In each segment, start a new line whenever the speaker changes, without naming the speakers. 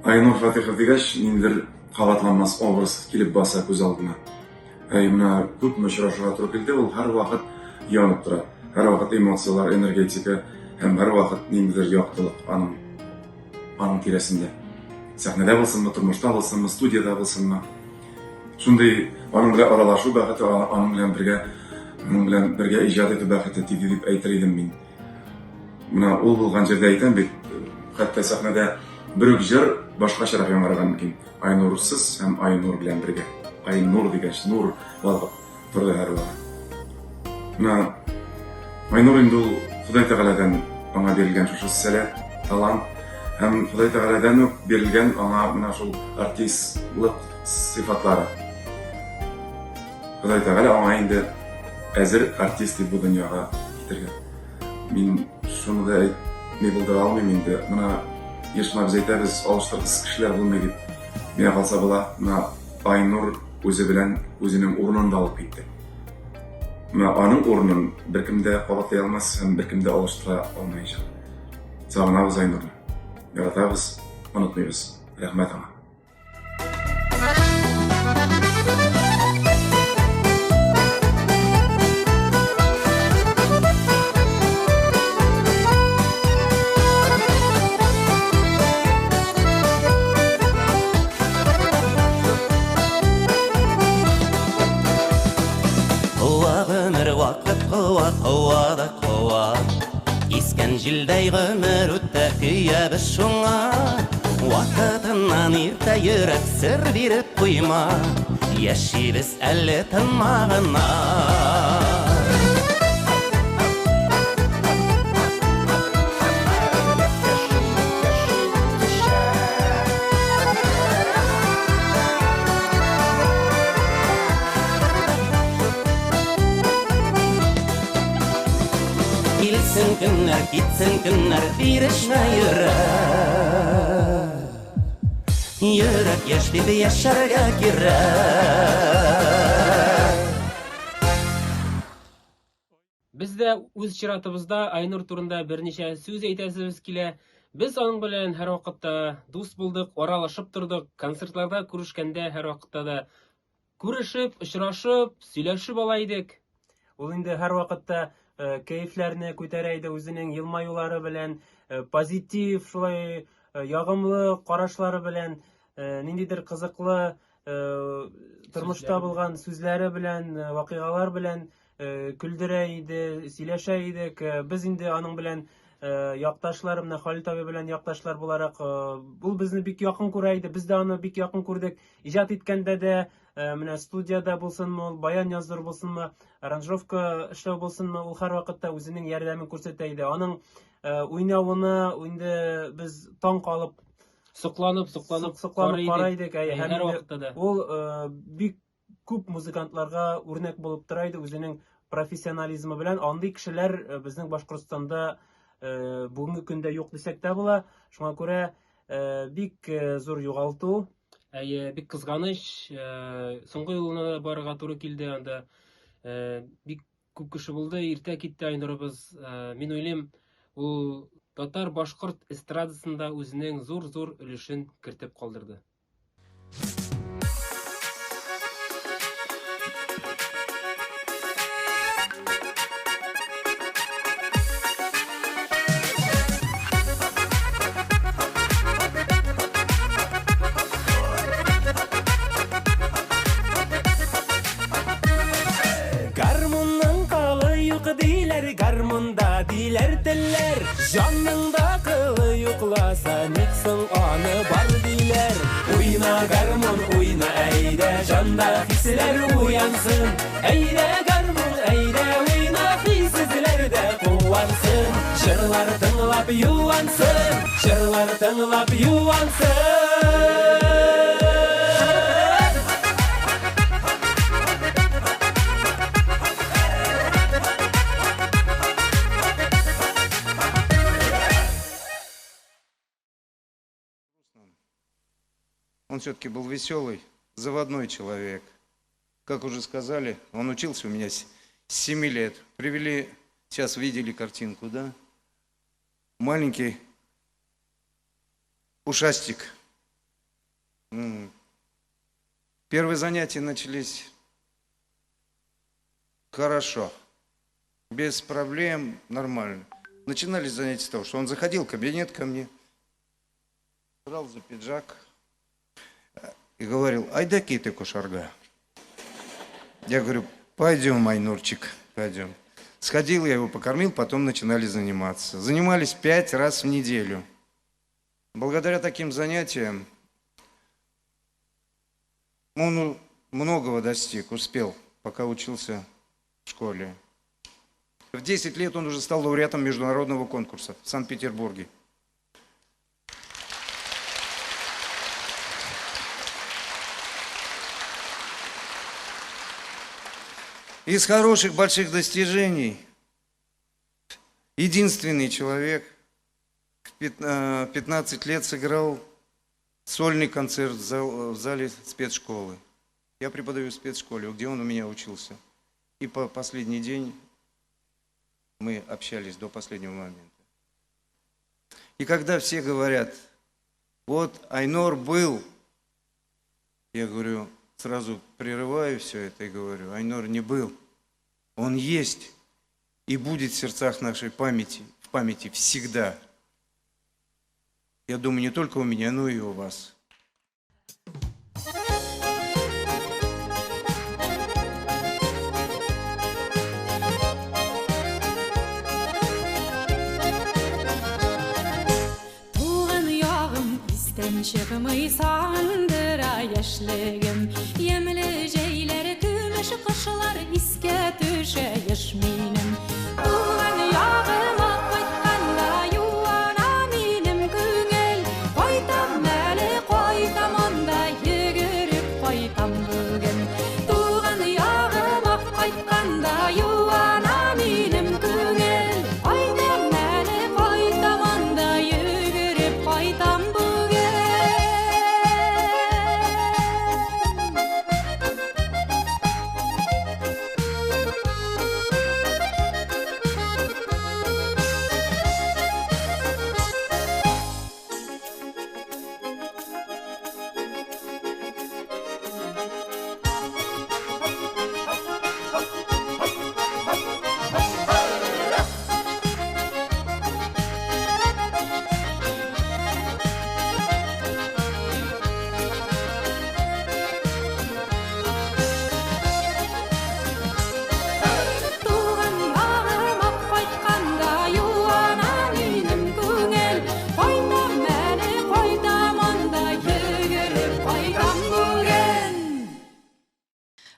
Айнур Фатихов дегәч, ниндидер кабатланмас образ килеп баса күз алдына. Мына күп очрашуга туры килде, ул һәрвакыт янып тора. Һәрвакыт эмоциялар, энергетика һәм һәрвакыт ниндидер яктылык аның тирәсендә. Сәхнәдә булсынмы, тормышта булсынмы, студияда булсынмы. Шундый аның белән аралашу бәхете, аның белән бергә иҗат итү бәхете тиде дип әйтер идем мин. Мына ул булган җирдә әйтәм бит, хәтта сәхнәдә бер үк җыр башкачарак яңгыраган микән. Айнурсыз һәм Айнур белән бергә. Айнур дигәч, нур балкып торды һәрвакыт. Мына Айнур инде ул Ходай Тәгаләдән аңа бирелгән шушы сәләт, талант һәм Ходай Тәгаләдән үк бирелгән аңа менә шул артистлык сыйфатлары. Ходай Тәгалә аңа инде әзер артист дип бу дөньяга китергән. Мин шуны да әйтми булдыра алмыйм инде. Мына ешма без әйтәбез, алыштыргысыз кешеләр булмый дип. Миңа калса була, мына Айнур үзе белән үзенең урынын да алып китте. Мына аның урынын беркем дә кабатлый алмас һәм беркем дә алыштыра алмаячак. Сагынабыз Айнурны. Яратабыз, онытмыйбыз. Рәхмәт аңа.
Куа, искән җилдәй гомер үтә көябез шуңа. Вакытыннан иртә йөрәк сер биреп куйма, яшибез әле тынмагына. Gitsin günler birişme yürek yaş dedi yaşarga girer.
Biz de үз чиратыбызда Айнур турында берничә сүз әйтәсебез килә. Без аның белән һәр вакытта дус булдык, аралашып тордык, концертларда күрешкәндә һәр вакытта да күрешеп, очрашып, сөйләшеп ала идек. Ул инде һәр вакытта кәефләрне күтәрә иде үзенең елмаюлары белән, позитив, шулай ягымлы карашлары белән, ниндидер кызыклы тормышта булган сүзләре белән, вакыйгалар белән күлдерә иде, сөйләшә идек. Без инде аның белән якташлар, менә Халит абый белән якташлар буларак, ул безне бик якын күрә иде, без дә аны бик якын күрдек. Иҗат иткәндә дә, менә студияда булсынмы, баян яздыр булсынмы, аранжировка эшләү булсынмы, ул һәр вакытта үзенең ярдәмен күрсәтә иде. Аның уйнавына инде без таң калып, сокланып кара идек. Һәр вакытта да ул бик күп музыкантларга үрнәк булып тора иде үзенең профессионализмы белән. Андый кешеләр безнең Башкортстанда бүгенге көндә юк дисәк тә була. Шуңа күрә бик зур югалту. Бик кызганыч. Соңгы елына барырга туры килде. Анда бик күп кеше булды. Иртә китте Айнурыбыз. Мин уйлыйм, ул татар башкорт эстрадасында үзенең зур өлешен кертеп калдырды. Гармунда диләр телләр, җаныңда кылы юкласа, никсың аны бар диләр. Уйна гармун, уйна әйдә, җанда хисләр уянсын. Әйдә гармун, әйдә, уйна хисләр дә куансын. Җырлар тыңлап юансын, җырлар тыңлап юансын.
Он все-таки был веселый, заводной человек. Как уже сказали, он учился у меня с 7 лет. Привели Сейчас видели картинку, да? Маленький ушастик. Первые занятия начались хорошо, без проблем, нормально. Начинались занятия с того, что он заходил в кабинет ко мне, брал за пиджак и говорил: айдаки ты, кошарга. Я говорю: пойдем, Айнурчик, пойдем. Сходил, я его покормил, потом начинали заниматься. Занимались 5 раз в неделю. Благодаря таким занятиям он многого достиг, успел, пока учился в школе. В 10 лет он уже стал лауреатом международного конкурса в Санкт-Петербурге. Из хороших больших достижений единственный человек в 15 лет сыграл сольный концерт в зале спецшколы. Я преподаю в спецшколе, где он у меня учился. И по последний день мы общались до последнего момента. И когда все говорят: вот Айнур был, я говорю, сразу прерываю все это и говорю: Айнур не был, он есть и будет в сердцах нашей памяти, в памяти всегда. Я думаю, не только у меня, но и у вас.
Çıkmayı sandıra yaşlığım Yemli ceyler gümüş kışlar iske düşe yaşminim Uğan yağıma koytkanda yuana minim güngel Koytam meli koytam onda yürüp koytam bugün Uğan yağıma koytkanda yuana minim güngel Koytam meli koytam onda yürüp koytam bugün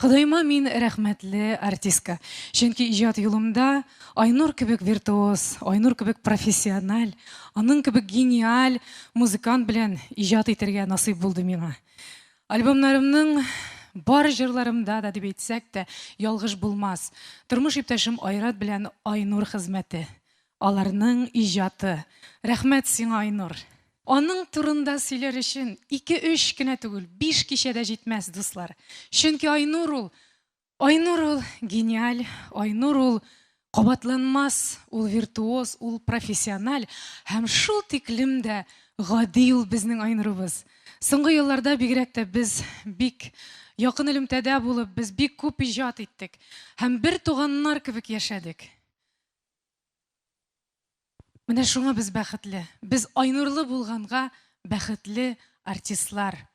Құдайма мен рәхмәтле артистка. Чөнки иҗат юлымда Айнур кебек виртуоз, Айнур кебек профессиональ, аның кебек гениаль музыкант белән иҗат итәргә насыйп булды миңа. Альбомнарымның бар җырларымда да дип әйтсәк тә ялгыш булмас. Тормыш иптәшем Айрат белән Айнур хезмәте, аларның иҗаты. Рәхмәт сиңа, Айнур. Аның турында сөйләр өчен 2-3 кенә түгел, 5 кичәдә җитмәс, дуслар. Чөнки Айнур ул гениаль, Айнур ул кабатланмас, ул виртуоз, ул профессиональ һәм шул тиклем дә гади ул безнең Айнурыбыз. Соңгы елларда бигрәк тә без бик якын элемтәдә булып, без бик күп иҗат иттек һәм бер туганнар кебек яшәдек. Менә шуңа без бәхетле. Без Айнурлы булганга бәхетле артистлар.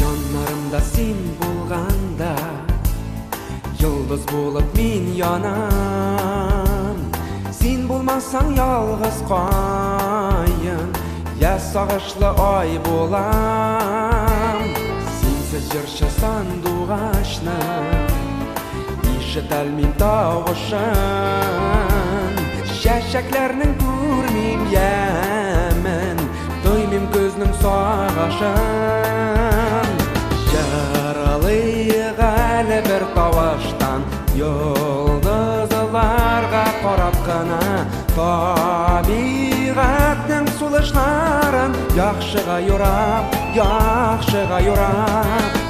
Яннарымда син булганда, йолдыз булып мин янам. Син булмасаң ялгыз кайын, я сагышлы ай булам. Синсез җырчы сандугачны, ишетәлмим тавышын. Чәчәкләрнең күрмим ямен, тоймим күзнең сагышын. Яралый әле бер тавыштан, йолдыз яхшыга юрап, яхшыга юрап.